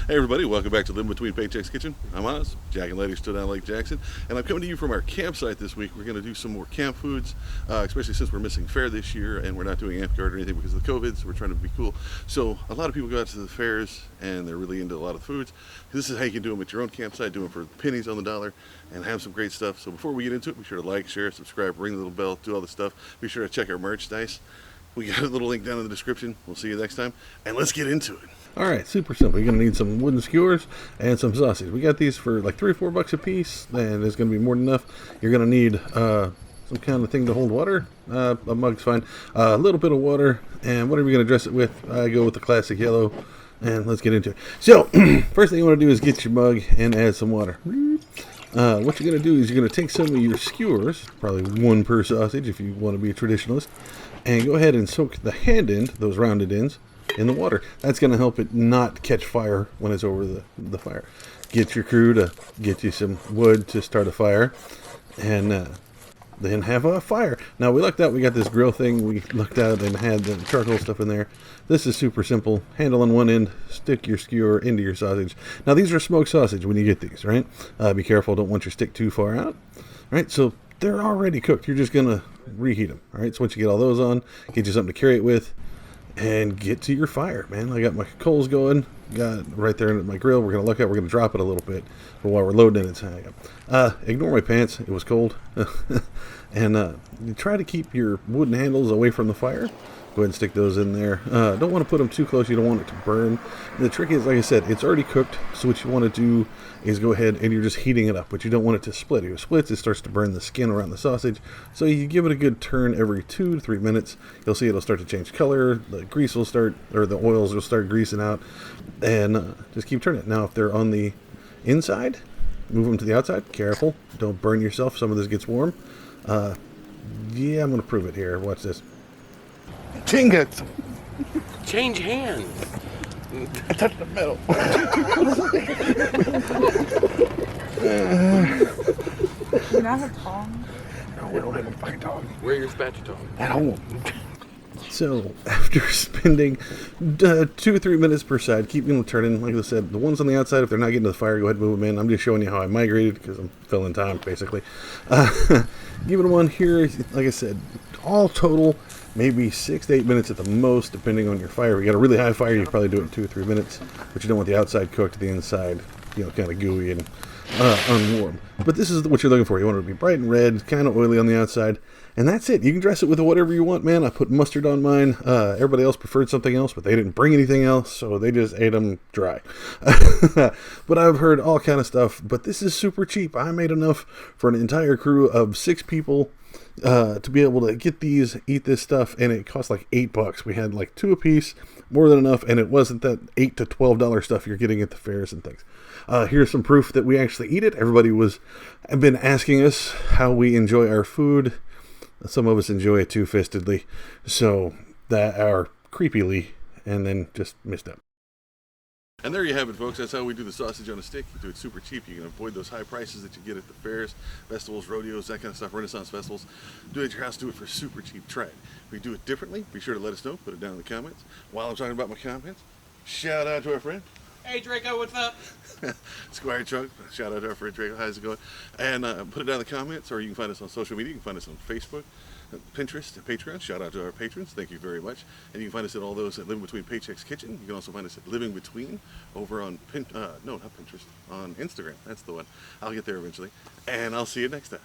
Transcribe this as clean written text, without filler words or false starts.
Hey everybody, welcome back to Living Between Paychecks Kitchen. I'm Oz, Jack and Lady stood down Lake Jackson, and I'm coming to you from our campsite this week. We're going to do some more camp foods, especially since we're missing fair this year and we're not doing amp guard or anything because of the COVID, so we're trying to be cool. So a lot of people go out to the fairs and they're really into a lot of the foods. This is how you can do them at your own campsite, do them for pennies on the dollar, and have some great stuff. So before we get into it, be sure to like, share, subscribe, ring the little bell, do all the stuff. Be sure to check our merchandise. We got a little link down in the description. We'll see you next time, and let's get into it. All right, super simple. You're going to need some wooden skewers and some sausage. We got these for like $3 or $4 a piece, and it's going to be more than enough. You're going to need some kind of thing to hold water. A mug's fine. A little bit of water, and whatever you're going to dress it with. I go with the classic yellow, and let's get into it. So, first thing you want to do is get your mug and add some water. What you're going to do is you're going to take some of your skewers, probably one per sausage if you want to be a traditionalist, and go ahead and soak the hand end, those rounded ends, in the water. That's going to help it not catch fire when it's over the fire. Get your crew to get you some wood to start a fire, and then have a fire. Now we lucked out, we got this grill thing, we lucked out and had the charcoal stuff in there. This is super simple. Handle on one end, stick your skewer into your sausage. Now these are smoked sausage when you get these, right? Be careful, don't want your stick too far out. Right, so they're already cooked. You're just going to reheat them. All right, so once you get all those on, get you something to carry it with, and get to your fire, man. I got my coals going, got right there at my grill. We're going to look at, we're going to drop it a little bit for while we're loading it. Ignore my pants, it was cold. And you try to keep your wooden handles away from the fire. Go ahead and stick those in there. Don't want to put them too close, you don't want it to burn. The trick is, like I said, it's already cooked, so what you want to do is go ahead and you're just heating it up, but you don't want it to split. If it splits, it starts to burn the skin around the sausage, so you give it a good turn every 2 to 3 minutes. You'll see it'll start to change color, the grease will start, or the oils will start greasing out, and just keep turning it. Now if they're on the inside, move them to the outside. Careful, don't burn yourself, some of this gets warm. Yeah, I'm going to prove it here. Watch this. Chingas. Change hands. I touched the metal. You not have tongs? No, we don't have a fucking dog. Where your spatula? At home. So, after spending 2 to 3 minutes per side, keep them turning. Like I said, the ones on the outside, if they're not getting to the fire, go ahead and move them in. I'm just showing you how I migrated because I'm filling time, basically. Give it one here, like I said, all total, maybe 6 to 8 minutes at the most, depending on your fire. If you got a really high fire, you can probably do it in 2 or 3 minutes, but you don't want the outside cooked, the inside, kind of gooey and unwarm. But this is what you're looking for. You want it to be bright and red, kind of oily on the outside, and that's it. You can dress it with whatever you want, man. I put mustard on mine. Everybody else preferred something else, but they didn't bring anything else, so they just ate them dry. But I've heard all kind of stuff, but this is super cheap. I made enough for an entire crew of 6 people to be able to get these, eat this stuff, and it cost like $8. We had like 2 apiece, more than enough, and it wasn't that $8 to $12 stuff you're getting at the fairs and things. Here's some proof that we actually eat it. Everybody have been asking us how we enjoy our food. Some of us enjoy it two-fistedly, so that are creepily, and then just missed up. And there you have it, folks. That's how we do the sausage on a stick. We do it super cheap. You can avoid those high prices that you get at the fairs, festivals, rodeos, that kind of stuff, Renaissance festivals. Do it at your house. Do it for super cheap. Try it. If we do it differently, be sure to let us know. Put it down in the comments. While I'm talking about my comments, shout out to our friend. Hey Draco, what's up? Squire Trunk, shout out to our friend Draco. How's it going? And put it down in the comments, or you can find us on social media. You can find us on Facebook, Pinterest, and Patreon. Shout out to our patrons. Thank you very much. And you can find us at all those at Living Between Paychecks Kitchen. You can also find us at Living Between over on no, not Pinterest, on Instagram. That's the one. I'll get there eventually. And I'll see you next time.